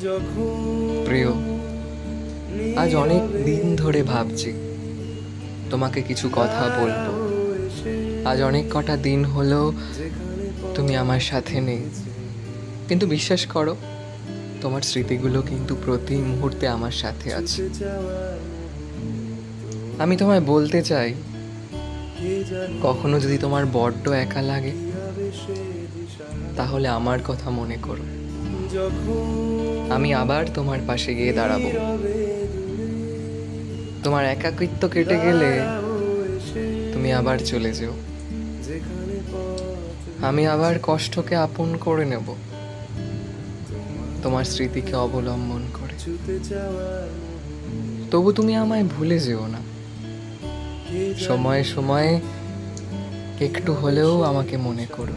প্রিয়, আজ অনেক দিন ধরে ভাবছি তোমাকে কিছু কথা বলবো। আজ অনেক কটা দিন হলো তুমি আমার সাথে নেই, কিন্তু বিশ্বাস করো, তোমার স্মৃতিগুলো কিন্তু প্রতি মুহূর্তে আমার সাথে আছে। আমি তোমায় বলতে চাই, কখনো যদি তোমার বড্ড একা লাগে, তাহলে আমার কথা মনে করো। আমি আবার তোমার পাশে গিয়ে দাঁড়াবো। তোমার একাকিত্ব কেটে গেলে তুমি আবার চলে যেও। আমি আবার কষ্টকে আপন করে নেব, তোমার স্মৃতিকে অবলম্বন করে। তবু তুমি আমায় ভুলে যেও না। সময়ে সময়ে একটু হলেও আমাকে মনে করো।